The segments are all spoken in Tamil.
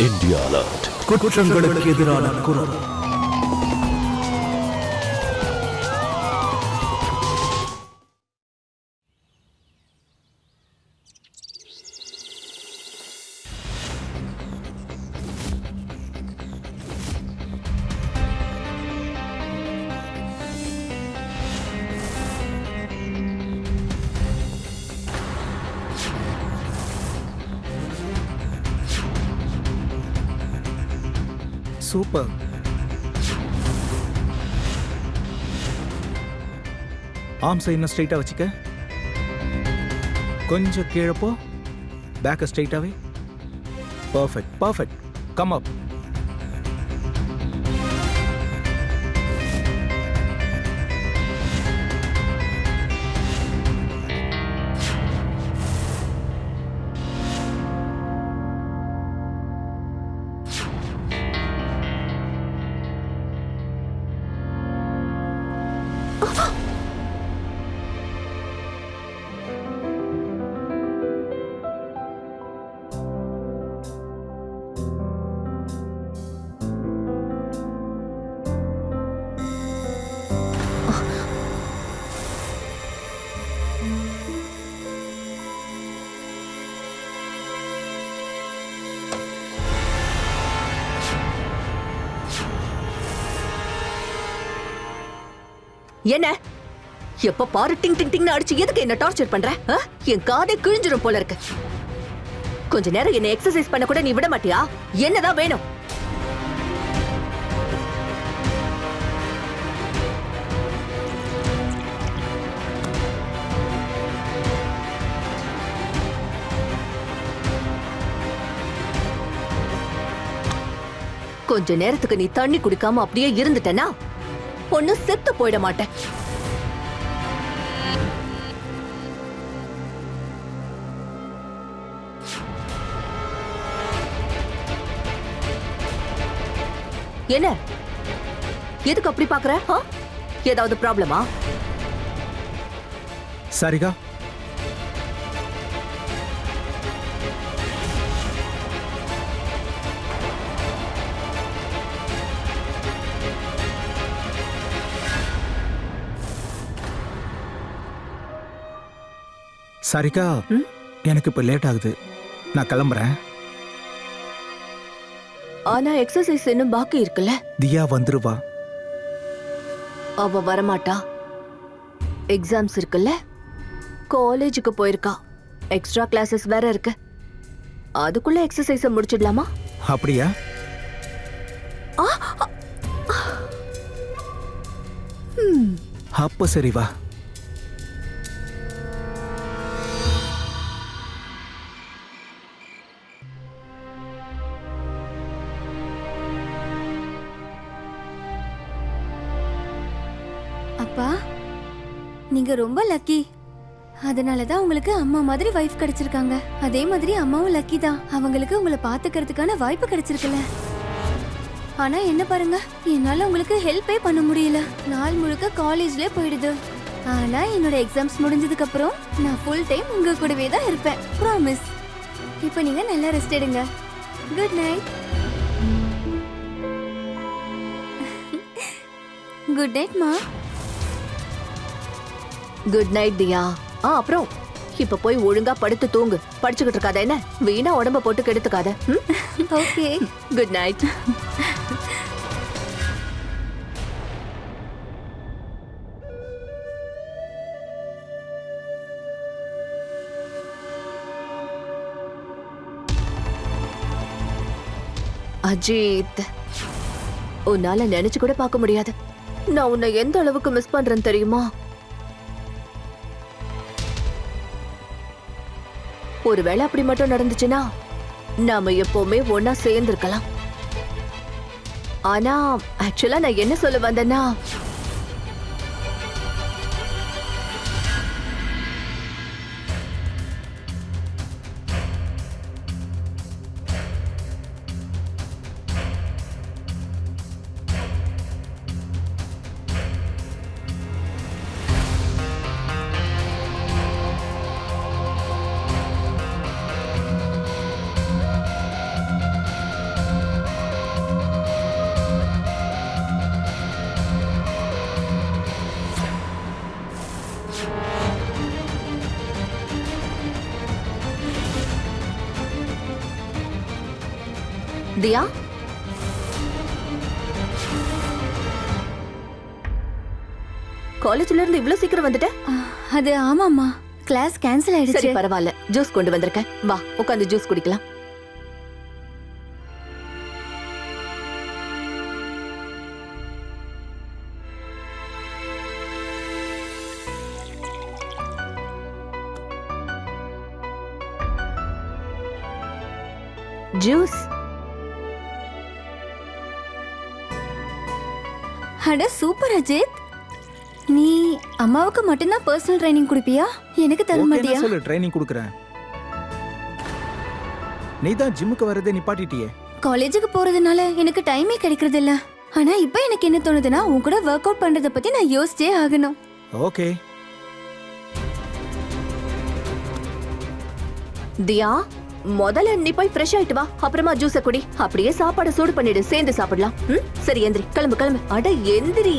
India alert. குற்றங்களுக்கு எதிரான குரல். சூப்பர். ஆர்ம்ஸை இன்னும் ஸ்ட்ரைட்டா வச்சுக்க. கொஞ்சம் கீழே போ. பேக்கை ஸ்ட்ரைட்டாவே. Perfect perfect. Come up. என்ன எப்ப பாரு டிங் டிங் டிங்னு அடிச்சு எதுக்கு என்ன டார்ச்சர் பண்ற? என் காதே கிழிஞ்சிரும் போல இருக்கு. கொஞ்ச நேரம் என்ன எக்ஸசைஸ் பண்ண கூட நீ விட மாட்டியா? என்னதான் வேணும்? கொஞ்ச நேரத்துக்கு நீ தண்ணி குடிக்காம அப்படியே இருந்துட்டனா ஒண்ணு செத்து போயிட மாட்டேன். என்ன எதுக்கு அப்படி பாக்குற? ஏதாவது ப்ராப்ளமா? சரிகா, சரிகா, எனக்கு இப்ப லேட் ஆகுது. நான் கிளம்புறேன். ஆனா எக்ஸசைஸ் இன்னும் பாக்கி இருக்குல்ல. தியா வந்துருவா. அவ வரமாட்டா. எக்ஸாம்ஸ் இருக்குல்ல. காலேஜுக்கு போயிருக்கா. எக்ஸ்ட்ரா கிளாஸஸ் வேற இருக்கு. அதுக்குள்ள எக்ஸசைஸ முடிச்சிடலாமா? அப்படியா? அப்ப சரி வா. அப்பா, நீங்க ரொம்ப லக்கி. அதனாலதான் உங்களுக்கு அம்மா மாதிரி வைஃப் கிடைச்சிருக்காங்க. அதே மாதிரி அம்மாவும் லக்கி தான். அவங்களுக்கு உங்களை பாத்துக்கிறதுக்கான வாய்ப்பு கிடைச்சிருக்குல்ல. ஆனா என்ன பாருங்க, என்னால உங்களுக்கு ஹெல்ப்பே பண்ண முடியல. நாள் முழுக்க காலேஜ்ல போயிடுது. ஆனா என்னோட எக்ஸாம்ஸ் முடிஞ்சதுக்கு அப்புறம் நான் ஃபுல் டைம் உங்க கூடவே தான் இருப்பேன். ப்ராமிஸ். இப்போ நீங்க நல்லா ரெஸ்ட் எடுங்க. Good night. குட் நைட் மா. குட் நைட் தியா. அப்புறம் இப்ப போய் ஒழுங்கா படுத்து தூங்கு. படிச்சுக்கிட்டு இருக்காத என்ன? வீணா உடம்ப போட்டு கெடுத்துக்காத. ஓகே. Good night. அஜித், உன்னால நினைச்சு கூட பார்க்க முடியாது நான் உன்னை எந்த அளவுக்கு மிஸ் பண்றேன்னு தெரியுமா? ஒருவேளை அப்படி மட்டும் நடந்துச்சுன்னா நாம எப்பவுமே ஒன்னா சேர்ந்திருக்கலாம். ஆனா ஆக்சுவலா நான் என்ன சொல்ல வந்தேன்னா, தியா, காலேஜ்ல இருந்து இவ்ளோ சீக்கிரம் வந்துட்ட? அது ஆமாம்மா, கிளாஸ் கேன்சல் சரி ஆயிடுச்சு. பரவாயில்ல, ஜூஸ் கொண்டு வந்திருக்கேன். வா உட்காந்து ஜூஸ் குடிக்கலாம். ஜூஸ். அட சூப்பர் அஜித், நீ அம்மாவுக்கு மட்டும்தான் பர்சனல் ட்ரைனிங் கொடுப்பியா? எனக்கு தர ஓகே மாட்டியா? நான் சொல்லு, ட்ரைனிங் கொடுக்குறேன். நீ தான் ஜிம்முக்கு வரதே நிப்பாட்டிட்டியே. காலேஜுக்கு போறதுனால எனக்கு டைமே கிடைக்கிறது இல்ல. ஆனா இப்போ எனக்கு என்ன தோணுதுன்னா, உன் கூட ஒர்க் அவுட் பண்றத பத்தி நான் யோசிச்சே ஆகணும். ஓகே. தியா, முதல்ல நீ போய் ஃப்ரெஷ் ஆயிட்டு வா, அப்புறமா ஜூஸ குடி. அப்படியே சாப்பாடு சூடு பண்ணிடு, சேர்ந்து சாப்பிடலாம். சரி எந்திரி, கிளம்பு கிளம்பு. அட எந்திரி.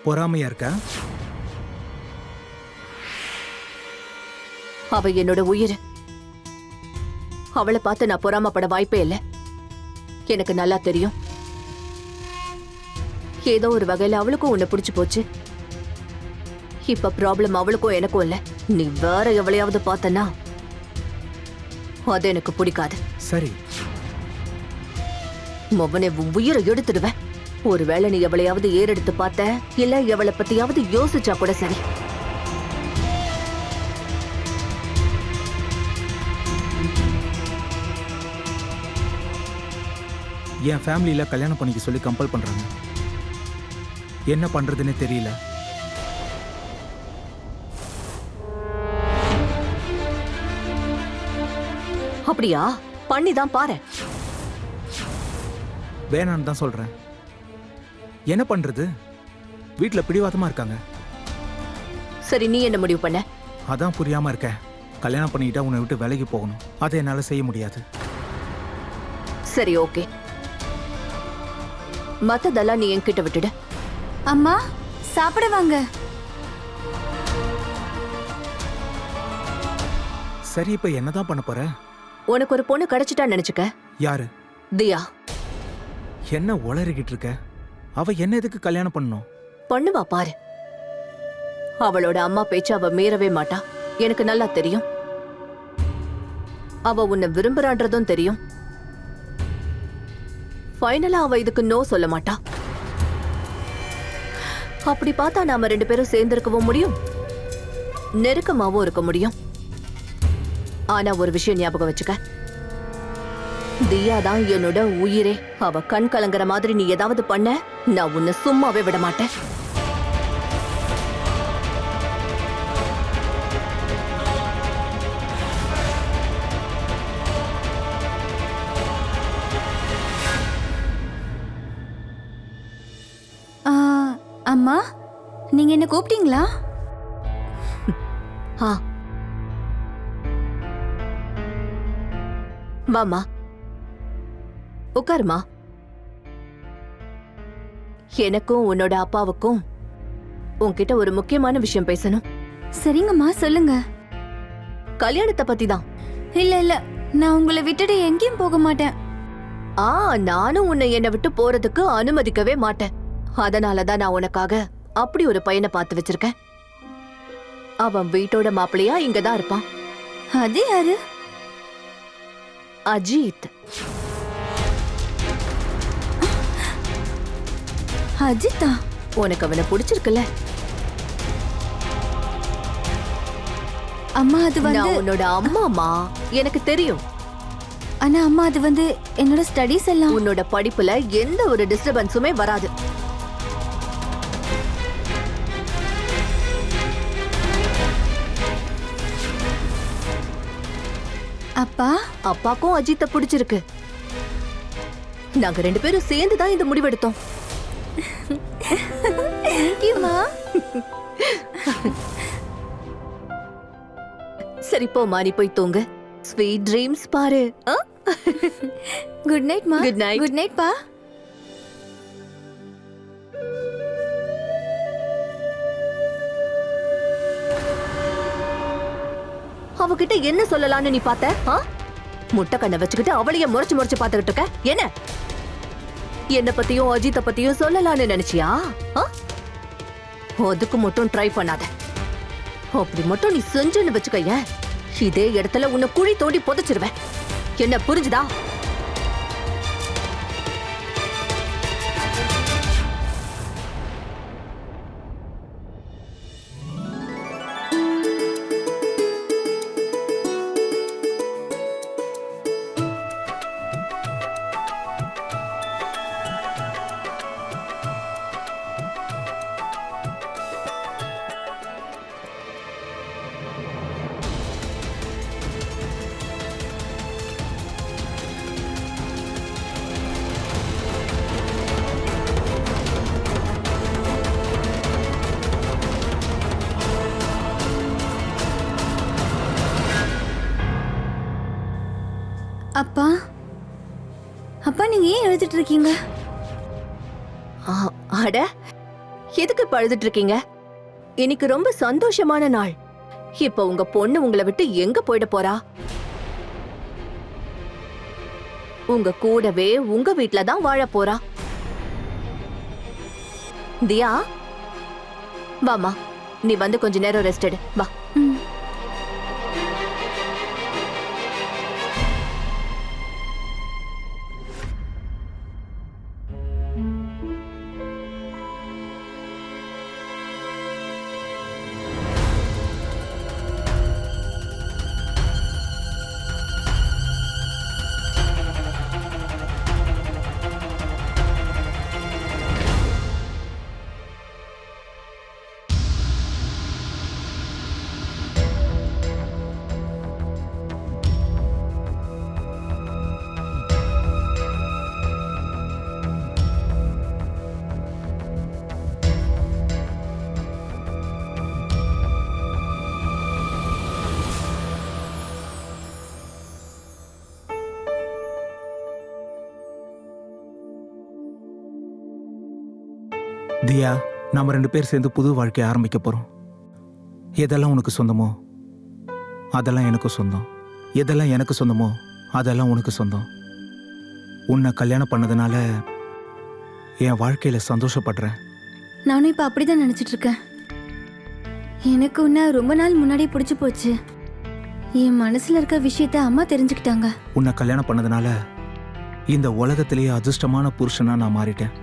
பொறாமையா இருக்கா? அவ என்னோட உயிர். அவளை பார்த்து நான் பொறாமப்பட வாய்ப்பே இல்லை. எனக்கு நல்லா தெரியும், ஏதோ ஒரு வகையில அவளுக்கும் உன்னை பிடிச்சு போச்சு. இப்ப ப்ராப்ளம் அவளுக்கும் எனக்கும் இல்ல. நீ வேற எவளையாவது பார்த்தனா அது எனக்கு பிடிக்காது. சரி, மொவனை உயிரை எடுத்துடுவேன். ஒருவேளை நீ எவளையாவது ஏறெடுத்து பார்த்த, இல்ல எவளை பத்தியாவது யோசிச்சா கூட சரி. என் ஃபேமிலியில கல்யாணம் பண்ணிக்க சொல்லி கம்பல் பண்றாங்க. என்ன பண்றதுன்னே தெரியல. அப்படியா? பண்ணிதான் பாரு. வேணான்னு தான் சொல்றேன். என்ன பண்றது? வீட்ல பிடிவாதமா இருக்காங்க. சரி, நீ என்ன முடிவு பண்ண? அதான் புரியாம இருக்கேன். கல்யாணம் பண்ணிக்கிட்டா உன்னை விட்டு வேலைக்கு போகணும். அதை என்னால செய்ய முடியாது. சரி ஓகே, மத்ததெல்லாம் நீ என்கிட்ட விட்டுடு. அம்மா சாப்பிட வாங்க. சரி, இப்ப என்னதான் பண்ண போற? உனக்கு ஒரு பொண்ணு கிடைச்சிட்டா நினைச்சுக்க. யாரு? தியா. என்ன உளறிக்கிட்டு இருக்க? அவ என்ன எதுக்கு கல்யாணம் பண்ணணும்? பண்ணுவா பாரு. அவளோட அம்மா பேச்சு அவ மீறவே மாட்டா. எனக்கு நல்லா தெரியும். அவ உன்னை விரும்புறான்றதும் தெரியும். ஃபைனலா அவ இதுக்கு நோ சொல்ல மாட்டா. அப்படி பார்த்தா நாம 2 பேரும் சேர்ந்திருக்கவும் முடியும், நெருக்கமாவும் இருக்க முடியும். ஆனா ஒரு விஷயம் ஞாபகம் வச்சுக்க, தியா தான் என்னோட உயிரே. அவ கண் கலங்குற மாதிரி நீ ஏதாவது பண்ண, நான் உன்னை சும்மாவே விட மாட்டேன். அம்மா, நீங்க என்ன கூப்பிட்டீங்களா? ஆ, வாமா உட்காருமா. எனக்கும் உன்னோட அப்பாவுக்கும் உன்கிட்ட ஒரு முக்கியமான விஷயம் பேசணும். சரிங்கம்மா, சொல்லுங்க. கல்யாணத்தை பத்தி தான். இல்ல இல்ல, நான் உங்களை விட்டுட்டு எங்கேயும் போக மாட்டேன். நானும் உன்னை என்னை விட்டு போறதுக்கு அனுமதிக்கவே மாட்டேன். அதனாலதான் நான் உனக்காக அப்படி ஒரு பையனை பார்த்து வச்சிருக்கேன். அவன் வீட்டோட மாப்பிள்ளையா இங்கதான் இருப்பான். அது யாரு? அஜித். அஜித்தா? உனக்கு அவனை பிடிச்சிருக்குல்ல? அம்மா அது வந்து நான் உன்னோட அம்மாமா, எனக்கு தெரியும். ஆனா அம்மா அது வந்து என்னோட ஸ்டடீஸ் எல்லாம். உன்னோட படிப்புல எந்த ஒரு டிஸ்டர்பன்ஸுமே வராது. அப்பா? அப்பாக்கும் அஜித்தை பிடிச்சிருக்கு. நாங்க 2 பேரும் சேர்ந்து தான் இந்த முடிவெடுத்தோம். தேங்க்யூமா. சரி போமா, நீ போய் தூங்கு. ஸ்வீட் ட்ரீம்ஸ் பாரு. குட் நைட் மா. Good night. குட் நைட் பா. அவகிட்ட என்ன சொல்லலாம்னு நீ பார்த்த? முட்டை கண்ணை வச்சுக்கிட்டு அவளைய முறைச்சு முறைச்சு பார்த்துக்கிட்டு இருக்க. என்ன என்ன பத்தியும் அஜித்தை பத்தியும் சொல்லலாம்னு நினைச்சியா? அதுக்கு மட்டும் ட்ரை பண்ணாத. அப்படி மட்டும் நீ செஞ்சுன்னு வச்சுக்க, இதே இடத்துல உன்னை குழி தோண்டி புதைச்சிருவேன். என்ன புரிஞ்சுதா? அப்பா அப்பா நீங்க ஏன் எழுதிட்டு இருக்கீங்க? அட, எதுக்கு இப்ப அழுதுட்டு இருக்கீங்க? இன்னைக்கு ரொம்ப சந்தோஷமான நாள். இப்ப உங்க பொண்ணு உங்களை விட்டு எங்க போயிட போறா? உங்க கூடவே உங்க வீட்ல தான் வாழ போறா. தியா, வாமா, நீ வந்து கொஞ்ச நேரம் ரெஸ்ட் எடு. வா. தியா, நாம 2 பேர் சேர்ந்து புது வாழ்க்கையை ஆரம்பிக்க போறோம். எதெல்லாம் உனக்கு சொந்தமோ அதெல்லாம் எனக்கு சொந்தம். எதெல்லாம் எனக்கு சொந்தமோ அதெல்லாம் உனக்கு சொந்தம். உன்னை கல்யாணம் பண்ணதுனால என் வாழ்க்கையில சந்தோஷப்படுறேன். நானும் இப்ப அப்படிதான் நினைச்சிட்டு இருக்கேன். எனக்கு உன்னை ரொம்ப நாள் முன்னாடி பிடிச்சு போச்சு. என் மனசுல இருக்க விஷயத்த அம்மா தெரிஞ்சுக்கிட்டாங்க. உன்னை கல்யாணம் பண்ணதுனால இந்த உலகத்திலேயே அதிர்ஷ்டமான புருஷனா நான் மாறிட்டேன்.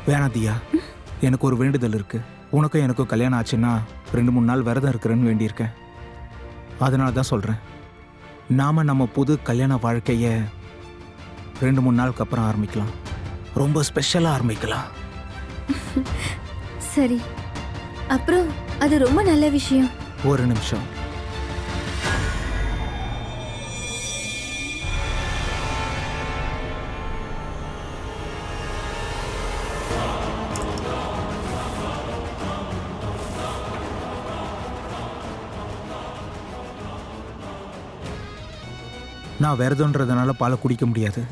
வேணா தியா, எனக்கு ஒரு வேண்டுதல் இருக்கு. உனக்கும் எனக்கும் கல்யாணம் ஆச்சுன்னா 2-3 நாள் விரதம் இருக்கிறேன்னு வேண்டியிருக்கேன். அதனால தான் சொல்றேன், நாம நம்ம புது கல்யாண வாழ்க்கைய 2-3 நாளுக்கு அப்புறம் ஆரம்பிக்கலாம். ரொம்ப ஸ்பெஷலா ஆரம்பிக்கலாம். சரி, அப்புறம் அது ரொம்ப நல்ல விஷயம். ஒரு நிமிஷம். நான் விரதம்ன்றதுனால பாலை குடிக்க முடியாது.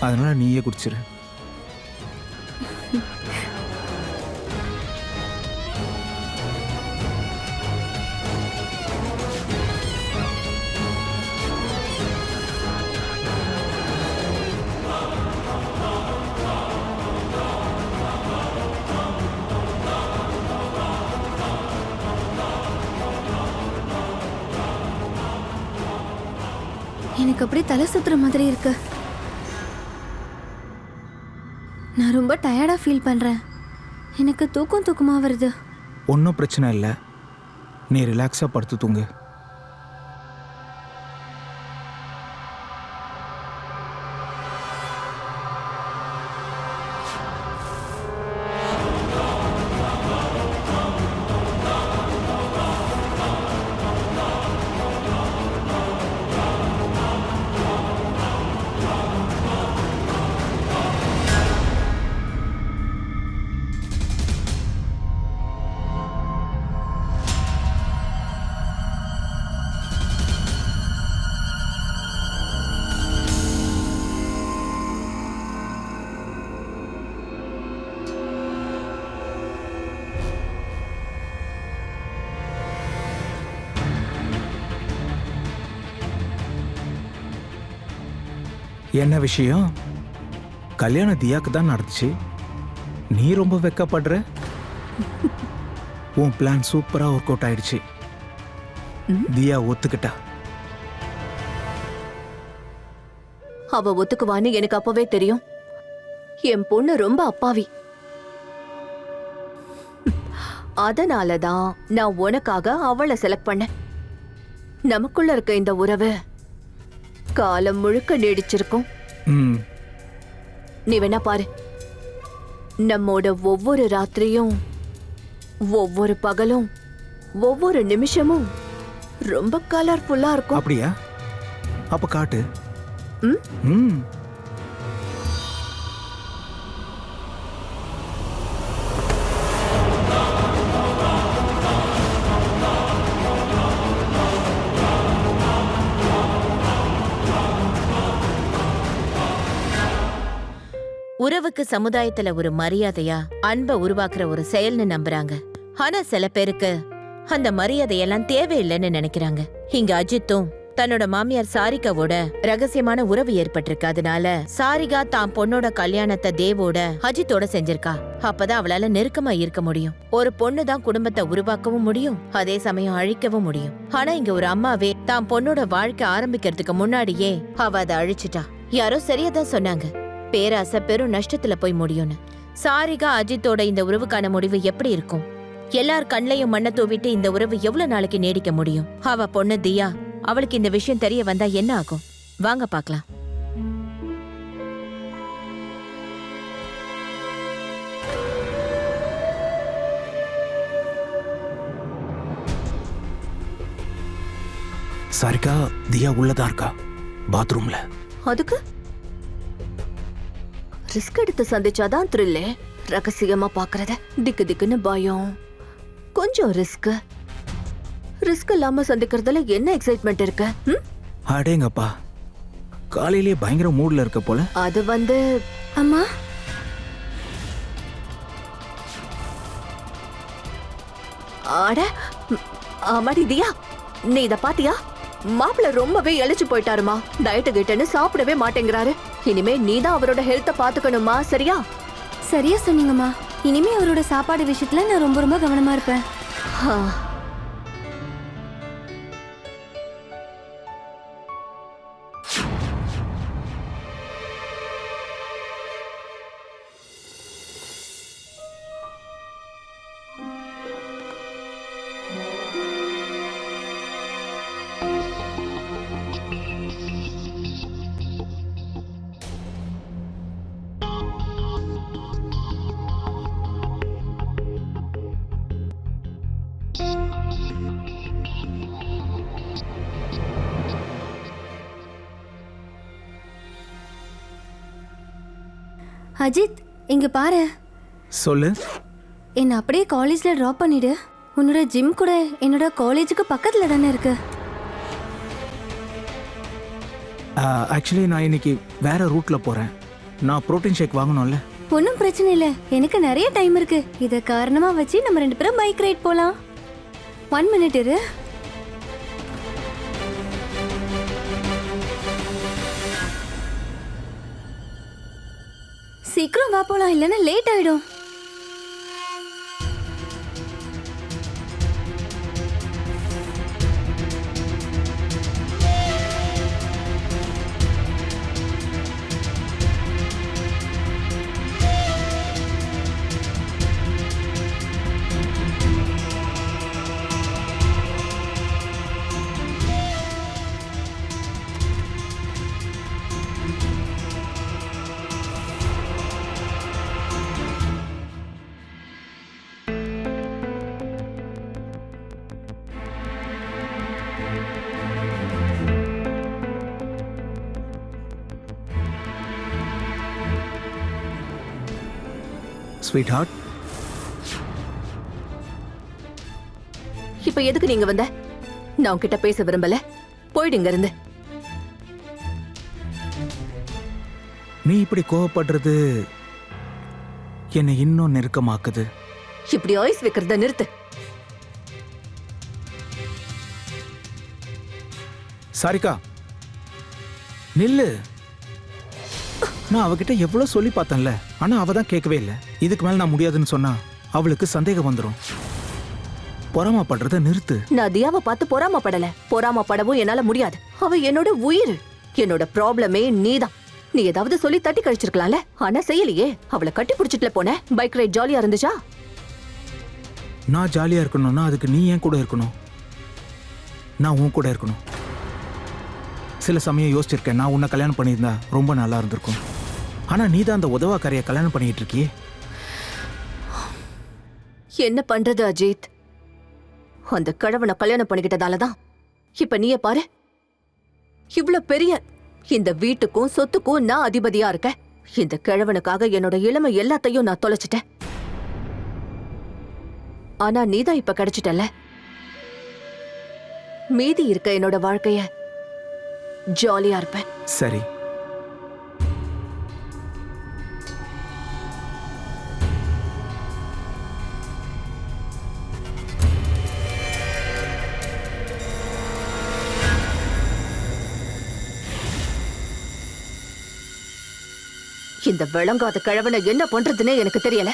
அதனால நீயே குடிச்சிரு. எனக்கு அப்படியே தலை சுத்துற மாதிரி இருக்கு. நான் ரொம்ப டயர்டா ஃபீல் பண்றேன். எனக்கு தூக்கமா வருது. ஒன்றும் பிரச்சனை இல்லை, நீ ரிலாக்ஸாக படுத்து தூங்கு. என்ன விஷயம்? கல்யாணம் தியாக்கு தான் நடந்துச்சு. நீ ரொம்ப வெக்கப்படுற. உன் பிளான் சூப்பரா ஒர்க் அவுட் ஆயிடுச்சு. தியா ஒத்துக்கிட்டா. அவ ஒத்துக்குவான்னு எனக்கு அப்பவே தெரியும். என் பொண்ணு ரொம்ப அப்பாவி. அதனாலதான் நான் உனக்காக அவளை செலக்ட் பண்ணேன். நமக்குள்ள இருக்க இந்த உறவு காலம் முழுக்க நீடிச்சிருக்கும். ம், நீ வேணா பாரு, நம்மோட ஒவ்வொரு ராத்திரியும், ஒவ்வொரு பகலும், ஒவ்வொரு நிமிஷமும் ரொம்ப கலர்ஃபுல்லா இருக்கும். அப்படியா? அப்ப காட்டு. ம்? ம். உறவுக்கு சமுதாயத்துல ஒரு மரியாதையா அன்பை உருவாக்குற ஒரு செயல்னு நம்புறாங்க. ஆனா சில பேருக்கு அந்த மரியாதையெல்லாம் தேவையில்லைன்னு நினைக்கிறாங்க. இங்க அஜித்தும் தன்னோட மாமியார் சாரிகாவோட ரகசியமான உறவு ஏற்பட்டிருக்கு. அதனால சாரிகா தான் பொண்ணோட கல்யாணத்தை தேவோட அஜித்தோட செஞ்சிருக்கா. அப்பதான் அவளால நெருக்கமா இருக்க முடியும். ஒரு பொண்ணு தான் குடும்பத்தை உருவாக்கவும் முடியும், அதே சமயம் அழிக்கவும் முடியும். ஆனா இங்க ஒரு அம்மாவே தான் பொண்ணோட வாழ்க்கை ஆரம்பிக்கிறதுக்கு முன்னாடியே அவ அதை அழிச்சிட்டா. யாரோ சரியாதான் சொன்னாங்க, பேராசை பெரும் நஷ்டத்துல போய் முடியும்னு. சாரிகா அஜித்தோட இந்த உறவுக்கான முடிவு எப்படி இருக்கும்? எல்லார் கண்ணையும் மண்ணை தூவிட்டு இந்த உறவு எவ்வளவு நாளைக்கு நீடிக்க முடியும்? அவ பொண்ணு தியா, அவளுக்கு இந்த விஷயம் தெரிய வந்தா என்ன ஆகும்? வாங்க பாக்கலாம். சாரிகா, தியா உள்ளதா இருக்கா, பாத்ரூம்ல. அதுக்கு ரிஸ்க் எடுத்து சந்திச்சாதான் த்ரில்லே. ரகசியமா பாக்குறத திக்கு திக்குன்னு பயம், கொஞ்சம் ரிஸ்க் இல்லாம சந்திக்கிறதுல என்ன எக்ஸைட்மெண்ட் இருக்கு? அடேங்கப்பா, காலையிலேயே பயங்கர மூட்ல இருக்க போல. அது வந்து அம்மா, ஆட ஆமாடி தியா, நீ இத பாத்தியா? மாப்பிள்ள ரொம்பவே இழைச்சு போயிட்டாருமா. டயட்டு கிட்டன்னு சாப்பிடவே மாட்டேங்கிறாரு. இனிமே நீதான் அவரோட ஹெல்த்த பாத்துக்கணுமா, சரியா? சரியா சொன்னீங்கம்மா. இனிமே அவரோட சாப்பாடு விஷயத்துல நான் ரொம்ப ரொம்ப கவனமா இருப்பேன். ஆ. அஜித், இங்க பாரு. சொல்லு. என்ன அப்படியே காலேஜ்ல டிராப் பண்ணிடு. உன்னோட ஜிம் கூட என்னோட காலேஜுக்கு பக்கத்துல தானே இருக்கு. ஆக்சுவலி நான் இன்னைக்கு வேற ரூட்ல போறேன். நான் புரோட்டீன் ஷேக் வாங்கணும்ல. ஒன்றும் பிரச்சனை இல்லை, எனக்கு நிறைய டைம் இருக்கு. இதை காரணமா வச்சு நம்ம 2 பேரும் பைக் ரைட் போலாம். 1 minute இரு. சீக்கிரம் வா போலாம், இல்லைன்னா லேட் ஆயிடும். ஸ்வீட் ஹார்ட், இப்ப எதுக்கு நீங்க வந்த? நான் உன்கிட்ட பேச விரும்பல, போயிடுங்க இருந்து. நீ இப்படி கோவப்படுறது என்னை இன்னும் நெருக்கமாக்குது. இப்படி ஐஸ் வைக்கிறத நிறுத்து. சாரிகா, நில்லு. நான் அவகிட்ட எவ்வளவு சொல்லி பார்த்தேன்ல, ஆனா அவ தான் கேட்கவே இல்லை. இதுக்கு மேல நான் முடியாதுன்னு சொன்னா அவளுக்கு சந்தேகம் வந்துடும். பொறாமப்படுறத நிறுத்து. நான் தியாவை பார்த்து பொறாமப்படல. பொறாமப்படவும் என்னால முடியாது. அவ என்னோட உயிர். என்னோட ப்ராப்ளமே நீதான். நீ ஏதாவது சொல்லி தட்டி கழிச்சிருக்கலாம்ல, ஆனா செய்யலையே. அவளை கட்டி பிடிச்சிட்டுல போன. பைக் ரைட் ஜாலியா இருந்துச்சா? நான் ஜாலியா இருக்கணும்னா அதுக்கு நீ ஏன் கூட இருக்கணும்? நான் உன் கூட இருக்கணும். சில சமயம் யோசிச்சிருக்கேன், நான் உன்னை கல்யாணம் பண்ணியிருந்தா ரொம்ப நல்லா இருந்திருக்கும். ஆனா நீ தான் அந்த உதவாக்காரைய கல்யாணம் பண்ணிட்டு இருக்கியே. என்ன பண்றது அஜித்? அந்த கிழவனை கல்யாணம் பண்ணிக்கிட்டதாலதான் இப்ப நீயே பாரு, இவ்ளோ பெரிய இந்த வீட்டுக்கும் சொத்துக்கும் நான் அதிபதியா இருக்கேன். இந்த கிழவனுக்காக என்னோட இளமை எல்லாத்தையும் நான் தொலைச்சிட்டேன். ஆனா நீதான் இப்ப கிடைச்சிட்டல. மீதி இருக்க என்னோட வாழ்க்கைய ஜாலியா இருப்பேன். சரி, இந்த விளங்காத கிழவனை என்ன பண்றதுன்னு எனக்கு தெரியல.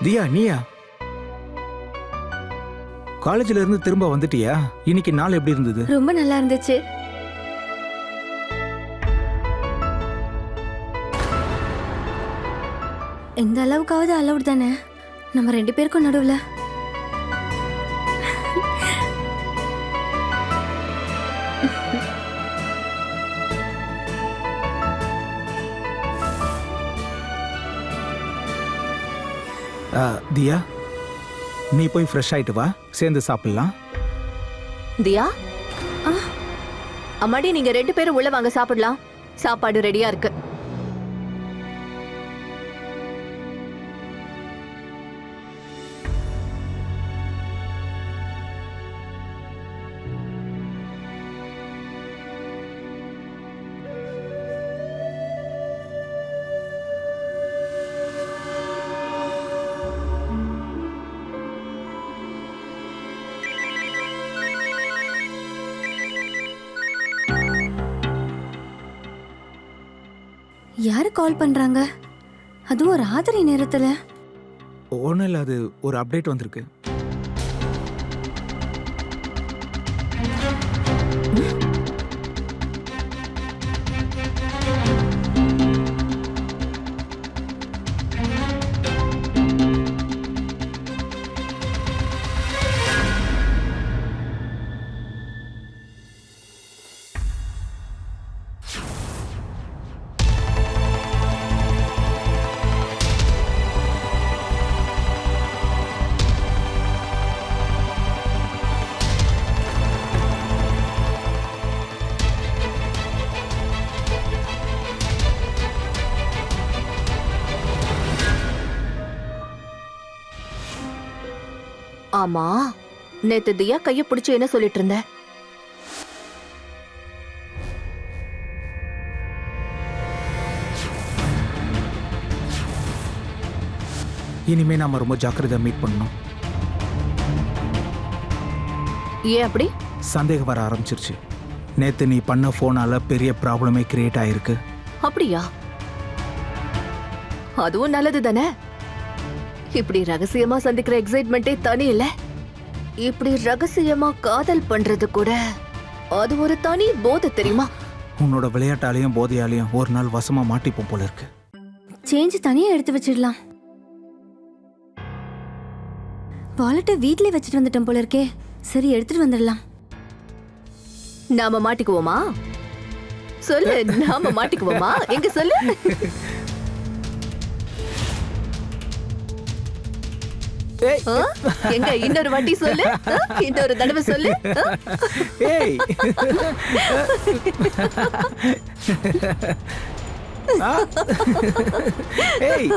தியா நீயா? காலேஜ்ல இருந்து திரும்ப வந்துட்டியா? இன்னைக்கு நாள் எப்படி இருந்தது? ரொம்ப நல்லா இருந்துச்சு. எந்த அளவுக்காவது அலவுட் தானே நம்ம 2 பேருக்கும் நடுவுல? தியா, நீ போய் ஃப்ரெஷ் ஆயிட்டு வா, சேர்ந்து சாப்பிடலாம். தியா, அம்மாடி நீங்க 2 பேரும் உள்ள வாங்க, சாப்பிடலாம். சாப்பாடு ரெடியா இருக்கு. யாரு கால் பண்றாங்க? அதுவும் ராத்திரி நேரத்துல. ஒன்றும் இல்லை, அது ஒரு அப்டேட் வந்திருக்கு. ஆமா, நேத்து தியா கைய பிடிச்சு என்ன சொல்லிட்டு இருந்த? இனிமே நாம ரொம்ப ஜாக்கிரதையா மீட் பண்ணணும். ஏன் அப்படி? சந்தேகம் வர ஆரம்பிச்சிருச்சு. நேத்து நீ பண்ண போனால பெரிய ப்ராப்ளமே கிரியேட் ஆயிருக்கு. அப்படியா? அதுவும் நல்லது தானே. இப்படி ரகசியமா சந்திக்கிற எக்ஸைட்மெண்டே தனி இல்ல. இப்படி ரகசியமா காதல் பண்றது கூட அது ஒரு தனி போதை, தெரியுமா? உன்னோட விளையாட்டாலையும் போதையாலையும் ஒரு நாள் வசமா மாட்டிப்போம் போல இருக்கு. சேஞ்ச் தனியா எடுத்து வச்சிடலாம். வாலெட்டை வீட்லயே வச்சுட்டு வந்துட்டோம் போல இருக்கே. சரி, எடுத்துட்டு வந்துடலாம். நாம மாட்டிக்குவோமா? சொல்லு, நாம மாட்டிக்குவோமா? எங்க சொல்லு. ஏய் ஆ? எங்க இன்னொரு வாட்டி சொல்லு, ஆ? இன்னொரு தடவை சொல்லு, ஆ? ஏய் ஆ? ஏய்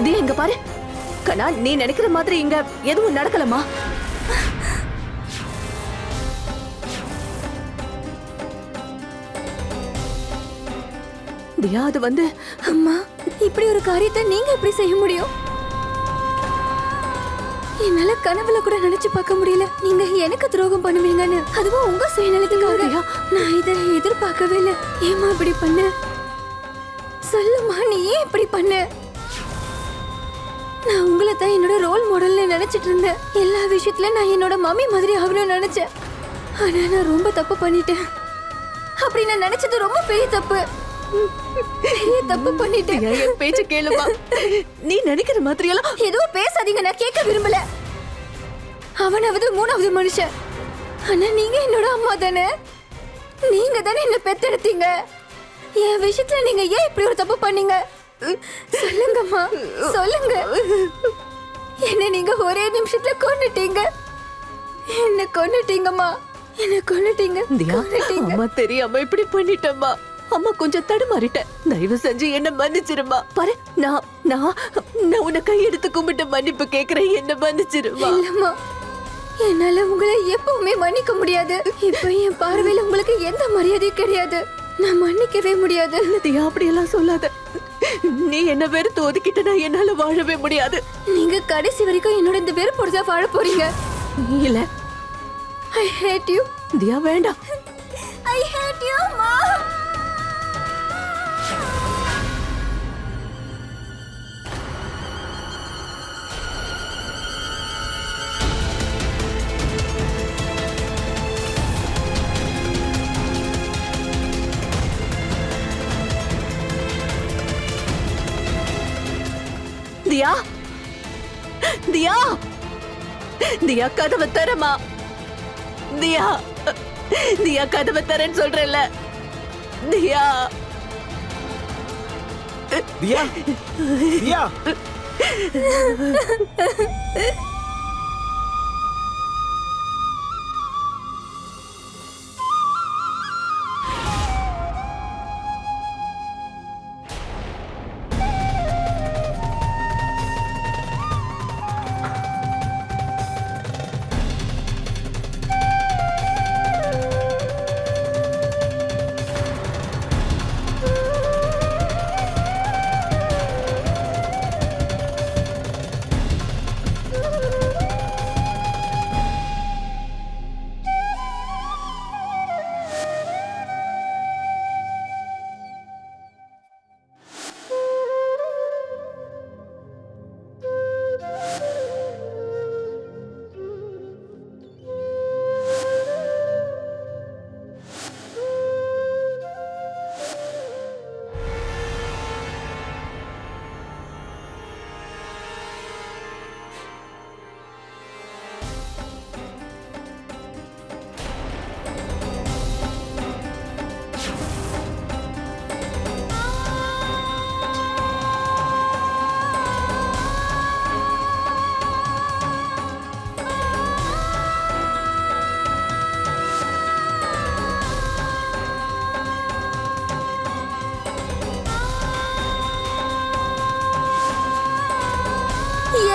தியா இங்க பாரு. கண்ணா, நீ நினைக்கிற மாதிரி இங்க எதுவும் நடக்கலமா. தியா அது வந்து அம்மா, இப்படி ஒரு காரியத்தை நீங்க எப்படி செய்ய முடியும்? என்னால கனவுல கூட நினைச்சு பார்க்க முடியல நீங்க எனக்கு துரோகம் பண்ணுவீங்கன்னு. அதுவும் உங்க சுயநலத்துக்காக. நான் இதை எதிர்பார்க்கவே இல்லை. ஏமா இப்படி பண்ண? சொல்லுமா, நீ ஏன் இப்படி பண்ண? நான் உங்களை தான் என்னோட ரோல் மாடல்னு நினைச்சிட்டு இருந்தேன். எல்லா விஷயத்துலயும் நான் என்னோட மம்மி மாதிரி ஆகணும்னு நினைச்சேன். ஆனா நான் ரொம்ப தப்பு பண்ணிட்டேன். அப்படி நான் நினைச்சது ரொம்ப பெரிய தப்பு. பெரிய தப்பு பண்ணிட்டேன். தியா, என் பேச்சு கேளுமா. நீ நினைக்கிற மாதிரி எல்லாம் எதுவும் பேசாதீங்க, நான் கேட்க விரும்பல. அவனாவது மூணாவது மனுஷன். ஆனா நீங்க என்னோட அம்மா தானே. நீங்க தானே என்ன பெத்தெடுத்தீங்க. என் விஷயத்துல நீங்க ஏன் இப்படி ஒரு தப்பு பண்ணீங்க? சொல்லுங்கம்மா, சொல்லுங்க. என்ன நீங்க ஒரே நிமிஷத்துல கொன்னுட்டீங்க. என்ன கொன்னுட்டீங்கம்மா, என்ன கொன்னுட்டீங்க. தியா, அம்மா தெரியாம இப்படி பண்ணிட்டேம்மா. அம்மா கொஞ்சம் தடுமாறிட்டேன். தயவு செஞ்சு என்ன மன்னிச்சிருமா. பாரு, நான் நான் நான் உன்னை கையெடுத்து கும்பிட்டு மன்னிப்பு கேக்குறேன். என்ன மன்னிச்சிருமா. இல்லம்மா, என்னால உங்களை எப்பவுமே மன்னிக்க முடியாது. இப்ப என் பார்வையில உங்களுக்கு எந்த மரியாதையும் கிடையாது. நான் மன்னிக்கவே முடியாது. தியா, அப்படியெல்லாம் சொல்லாத. நீ என்ன வெறுத்து ஒதுக்கிட்டனா என்னால வாழவே முடியாது. நீங்க கடைசி வரைக்கும் என்னோட இந்த வெறுப்போட தான் வாழ போறீங்க. இல்ல I hate you. தியா, வேண்டாம். I hate you, Ma. தியா, தியா, தியா, கதவை தரமா. தியா, தியா, கதவை தரேன்னு சொல்றேன்ல. தியா, தியா தியா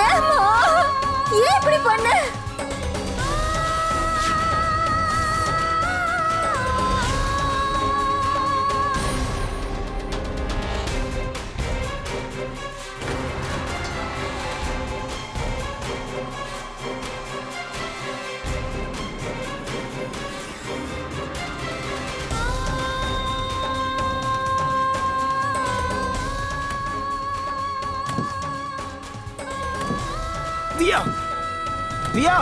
ஏம்மா, ஏன் இப்படி பண்ண? தியா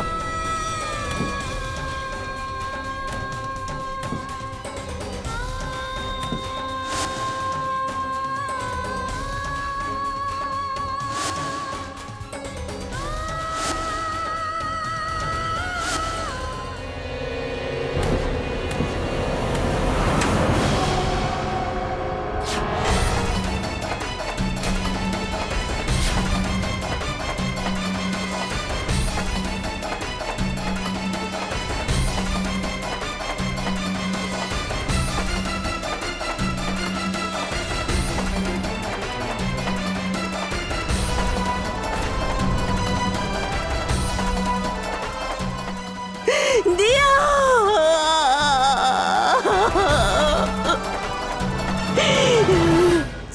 தியா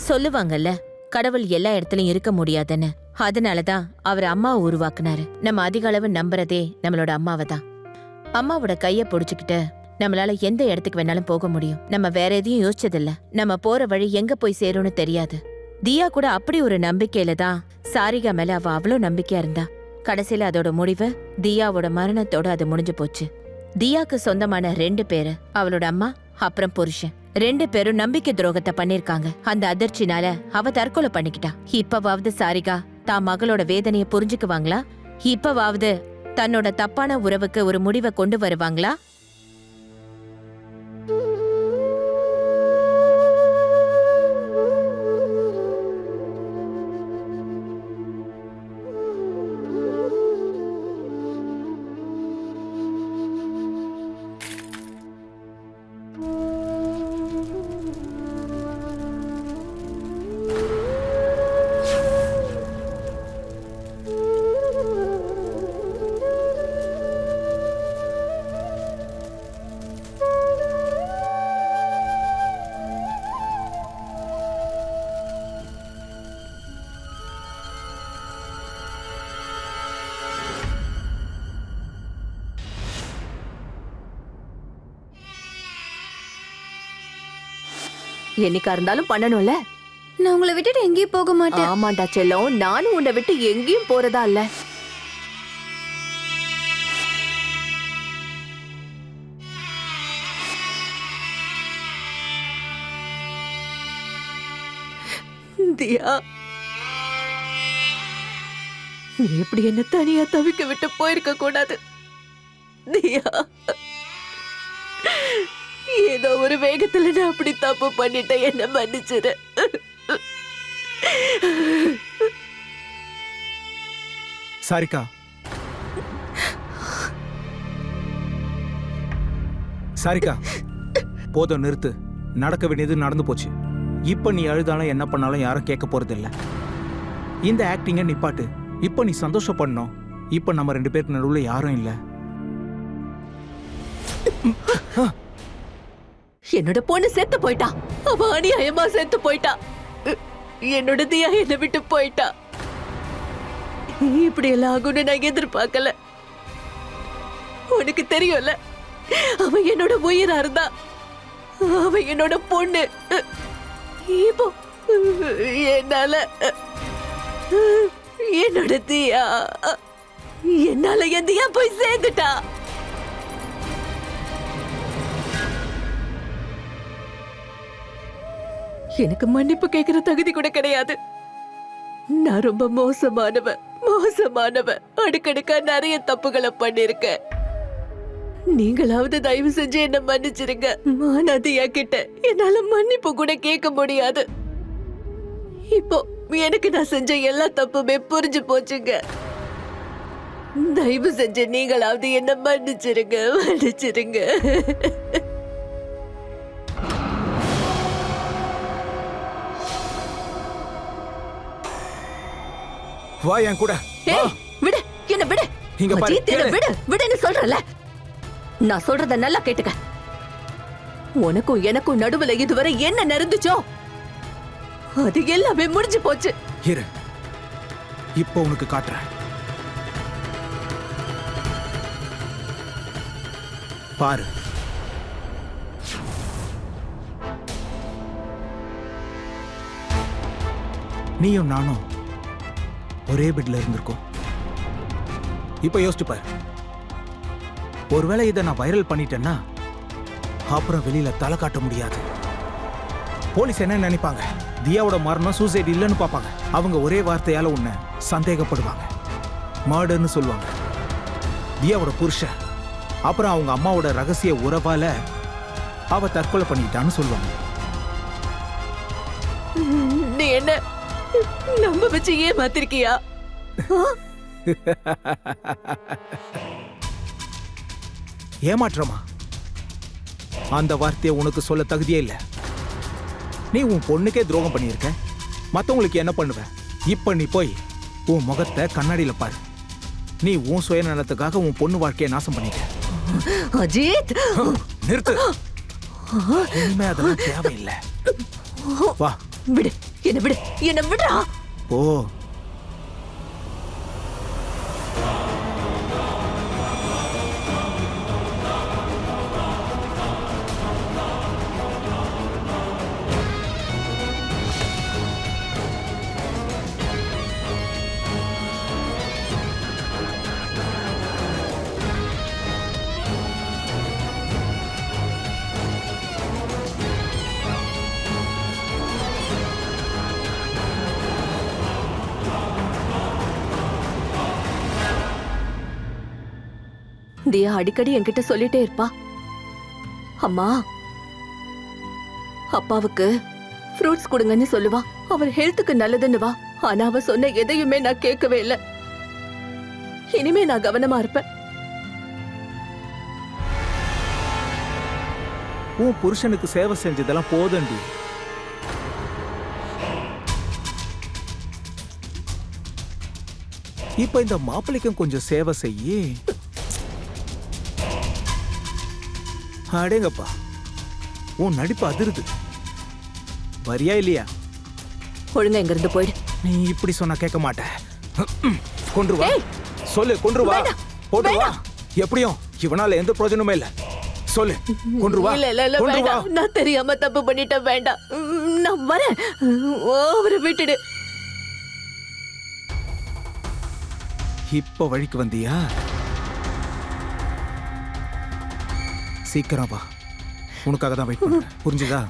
சொல்லுவாங்கல்ல, கடவுள் எல்லா இடத்துலயும் இருக்க முடியாதுன்னு. அதனாலதான் அவர் அம்மாவை உருவாக்குனாரு. நம்ம அதிக அளவு நம்புறதே நம்மளோட அம்மாவை தான். அம்மாவோட கைய புடிச்சுக்கிட்டு நம்மளால எந்த இடத்துக்கு வேணாலும் போக முடியும். நம்ம வேற எதையும் யோசிச்சதில்ல. நம்ம போற வழி எங்க போய் சேரும்னு தெரியாது. தியா கூட அப்படி ஒரு நம்பிக்கையில தான் சாரிகா மேல அவ அவ்வளோ நம்பிக்கையா இருந்தா. கடைசியில அதோட முடிவு தியாவோட மரணத்தோட அது முடிஞ்சு போச்சு. தியாக்கு சொந்தமான 2 பேரு, அவளோட அம்மா அப்புறம் புருஷன், 2 பேரும் நம்பிக்கை துரோகத்தை பண்ணிருக்காங்க. அந்த அதிர்ச்சினால அவ தற்கொலை பண்ணிக்கிட்டா. இப்பவாவது சாரிகா தான் மகளோட வேதனைய புரிஞ்சுக்குவாங்களா? இப்பவாவது தன்னோட தப்பான உறவுக்கு ஒரு முடிவை கொண்டு வருவாங்களா? என்னைக்கா இருந்தாலும் பண்ணணும்ல. நான் உங்களை விட்டுட்டு எங்கேயும் போக மாட்டேன். ஆமாண்டா செல்லம், நானும் உன்னை விட்டு எங்கேயும் போறதா இல்ல. தியா, நீ எப்படி என்ன தனியா தவிக்க விட்டு போயிருக்க கூடாது. தியா, ஏதோ ஒரு வேகத்துல நான் அப்படி தப்பு பண்ணிட்டேன், என்ன மன்னிச்சிரு. சாரிகா, சாரிகா, போதும் நிறுத்து. நடக்க வேண்டியது நடந்து போச்சு. இப்ப நீ அழுதாலும் என்ன பண்ணாலும் யாரும் கேட்க போறது இல்ல. இந்த ஆக்டிங்க நிப்பாட்டு. இப்ப நீ சந்தோஷப்படணும். இப்ப நம்ம 2 பேருக்கு நடுவுல யாரும் இல்ல. என்னோட பொண்ணு செத்து போயிட்டா. அவ அநியாயமா செத்து போயிட்டா. என்னோட தியா என்னை விட்டு போயிட்டா. இப்படி எல்லாம் ஆகும்னு நான் எதிர்பார்க்கல. உனக்கு தெரியும்ல, அவ என்னோட உயிரா இருந்தா. அவ என்னோட பொண்ணு. இப்போ என்னால என்னோட தியா என்னால என் தியா போய் சேர்ந்துட்டா. எனக்கு மன்னிப்பு கேட்கிற தகுதி கூட கிடையாது. நான் ரொம்ப மோசமானவ. அடுக்கடுக்கா நிறைய தப்புகளை பண்ணிருக்கேன். நீங்களாவது தயவு செஞ்சு என்ன மன்னிச்சிருங்க. மானாதியா கிட்ட என்னால மன்னிப்பு கூட கேட்க முடியாது. இப்போ எனக்கு நான் செஞ்ச எல்லா தப்புமே புரிஞ்சு போச்சுங்க. தயவு செஞ்சு நீங்களாவது என்ன மன்னிச்சிருங்க. வா என் கூட. விடு, என்ன விடு. இங்க பாரு, விடுன்னு சொல்றல. நான் சொல்றத நல்லா கேட்டுக்க. உனக்கும் எனக்கும் நடுவுல இதுவரை என்ன நடந்துச்சோ அது எல்லாமே முடிஞ்சு போச்சு. இரு, இப்போ உனக்கு காட்டுறேன். பாரு. நீயும் நானும் ஒரே பெட்ல இருந்திருக்கோம். இப்ப யோசிச்சு பாரு. ஒருவேளை இதை நான் வைரல் பண்ணிட்டேன்னா அப்புறம் வெளியில தலை காட்ட முடியாது. போலீஸ் என்ன நினைப்பாங்க? தியாவோட மரணம் சூசைட் இல்லைன்னு பார்ப்பாங்க. அவங்க ஒரே வார்த்தையால உன்னை சந்தேகப்படுவாங்க, மர்டர்னு சொல்லுவாங்க. தியாவோட புருஷன் அப்புறம் அவங்க அம்மாவோட ரகசிய உறவால அவ தற்கொலை பண்ணிட்டான்னு சொல்லுவாங்க. நீ என்ன நம்ப வச்சு ஏமாத்திருக்கியா? ஏமாற்றமா? அந்த வார்த்தையை உனக்கு சொல்ல தகுதியே இல்லை. நீ உன் பொண்ணுக்கே துரோகம் பண்ணியிருக்க, மற்றவங்களுக்கு என்ன பண்ணுவ? இப்ப நீ போய் உன் முகத்தை கண்ணாடியில பாரு. நீ உன் சுயநலத்துக்காக உன் பொண்ணு வாழ்க்கையை நாசம் பண்ணிட்ட. அஜித், நிறுத்து. இனிமே அதெல்லாம் தேவையில்லை. வா, விடு, என்ன விடு, என்ன விடுறா. ஓ, தியா அடிக்கடி என்கிட்ட சொல்லிட்டே இருப்பா, அம்மா அப்பாவுக்கு ஃப்ரூட்ஸ் கொடுங்கன்னு சொல்லுவா, அவர் ஹெல்த்துக்கு நல்லதுன்னு வா. ஆனா அவ சொன்ன எதையுமே நான் கேட்கவே இல்லை. இனிமே நான் கவனமா இருப்பேன். உன் புருஷனுக்கு சேவை செஞ்சதெல்லாம் போதண்டி. இப்ப இந்த மாப்பிள்ளைக்கும் கொஞ்சம் சேவை செய்யி. அடேங்கப்பா, உன் நடிப்பு அதிருது. வரியா இல்லையா? ஒழுங்கா இங்க இருந்து போயிடு. நீ இப்படி சொன்னா கேட்க மாட்ட. கொன்று வா, சொல்லு, கொன்று வா, போட்டு வா. எப்படியும் இவனால எந்த பிரயோஜனமே இல்ல. சொல்லு, கொன்று வா, இல்ல இல்ல இல்ல, கொன்று வா. வேண்டாம். நான் தெரியாம தப்பு பண்ணிட்டேன், வேண்டாம். நான் வரேன். அவரை விட்டுடு. இப்ப வழிக்கு வந்தியா? சீக்கிரம் வா, உனக்காக தான் வெயிட் பண்றேன். புரிஞ்சுதா?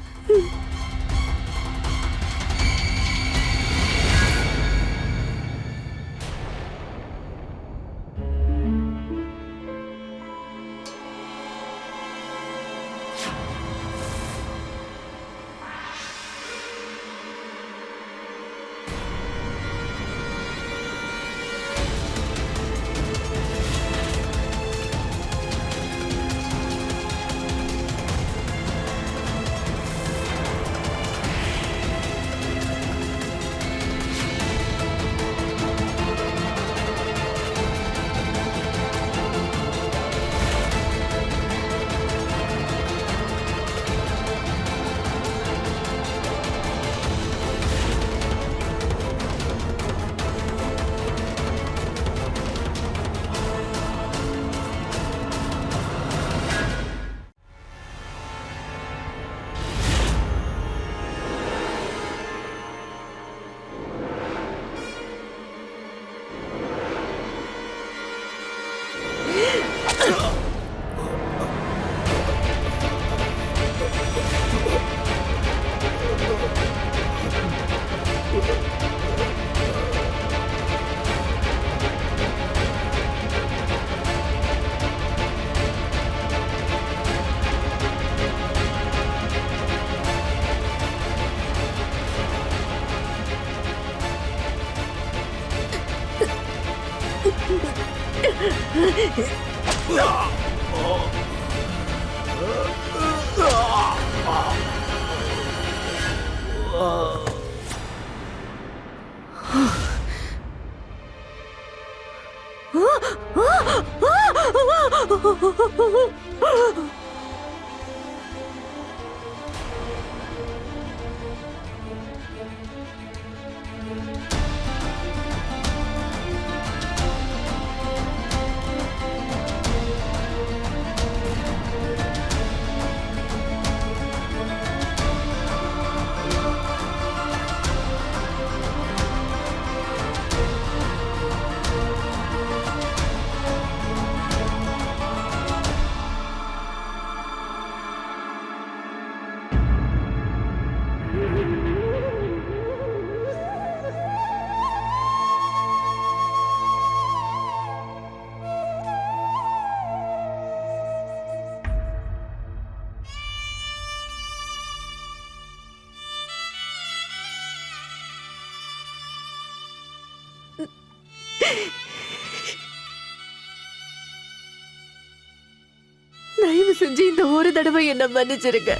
தயவு செஞ்சு இந்த ஒரு தடவை என்ன மன்னிச்சிருங்க.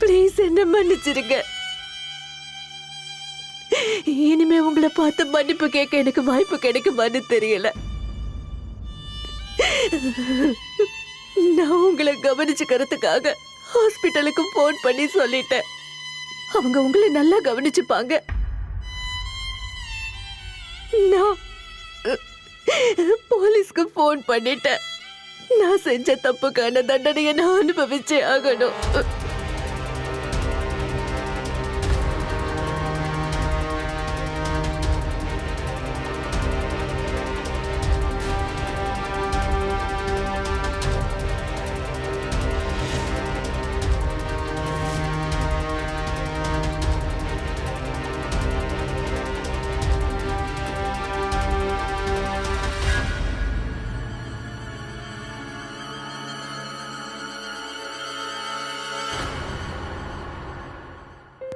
ப்ளீஸ் என்ன மன்னிச்சிருங்க. இனிமே உங்களை பார்த்து மன்னிப்பு கேட்க எனக்கு வாய்ப்பு கிடைக்குமான்னு தெரியல. நான் உங்களை கவனிச்சுக்கிறதுக்காக ஹாஸ்பிட்டலுக்கு போன் பண்ணி சொல்லிட்டேன். அவங்க உங்களை நல்லா கவனிச்சுப்பாங்க. நான் போலீஸ்க்கு போன் பண்ணிட்டேன். நான் செஞ்ச தப்புக்கான தண்டனையை நான் அனுபவிச்சே ஆகணும்.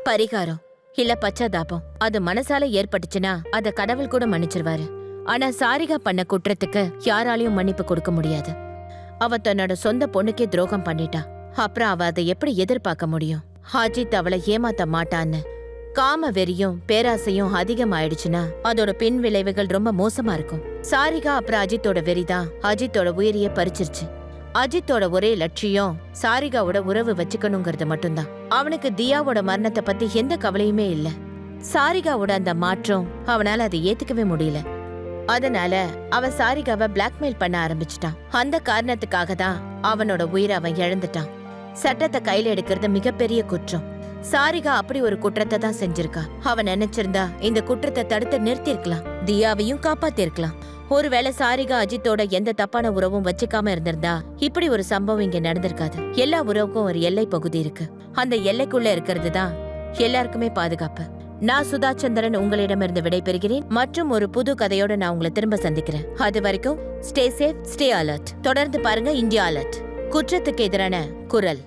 பரிகாரம் இல்ல பச்சாதாபம் அது மனசால ஏற்பட்டுச்சுன்னா அத கடவுள் கூட மன்னிச்சிருவாரு. ஆனா சாரிகா பண்ண குற்றத்துக்கு யாராலையும் மன்னிப்பு கொடுக்க முடியாது. அவ தன்னோட சொந்த பொண்ணுக்கே துரோகம் பண்ணிட்டா. அப்புறம் அவ அதை எப்படி எதிர்பார்க்க முடியும்? அஜித் அவளை ஏமாத்த மாட்டான்னு. காம வெறியும் பேராசையும் அதிகமாயிடுச்சுன்னா அதோட பின் விளைவுகள் ரொம்ப மோசமா இருக்கும். சாரிகா அப்புறம் அஜித்தோட வெறிதான் அஜித்தோட உயிரையே பறிச்சிருச்சு. அஜித்தோட ஒரே லட்சியம் சாரிகாவோட உறவு வச்சுக்கணுங்கிறது மட்டும்தான். அவனுக்கு தியாவோட மரணத்தை பத்தி எந்த கவலையுமே இல்ல. சாரிகாவோட அந்த மாற்றம் அவனால அதை ஏத்துக்கவே முடியல. அதனால அவன் சாரிகாவை பிளாக்மெயில் பண்ண ஆரம்பிச்சிட்டான். அந்த காரணத்துக்காக தான் அவனோட உயிரை அவன் இழந்துட்டான். சட்டத்தை கையில எடுக்கிறது மிகப்பெரிய குற்றம். சாரிகா அப்படி ஒரு குற்றத்தை தான் செஞ்சிருக்கா. அவன் நினைச்சிருந்தா இந்த குற்றத்தை தடுத்து நிறுத்திருக்கலாம், தியாவையும் காப்பாத்திருக்கலாம். ஒருவேளை சாரிகா அஜித்தோட எந்த தப்பான உறவும் வச்சுக்காம இருந்திருந்தா இப்படி ஒரு சம்பவம் இங்க நடந்திருக்காது. எல்லா உறவுக்கும் ஒரு எல்லை பகுதி இருக்கு. அந்த எல்லைக்குள்ள இருக்கிறது தான் எல்லாருக்குமே பாதுகாப்பு. நான் சுதா சந்திரன் உங்களிடமிருந்து விடைபெறுகிறேன். மற்றும் ஒரு புது கதையோட நான் உங்களை திரும்ப சந்திக்கிறேன். அது வரைக்கும் ஸ்டே சேஃப், ஸ்டே அலர்ட். தொடர்ந்து பாருங்க இந்தியா அலர்ட், குற்றத்துக்கு எதிரான குரல்.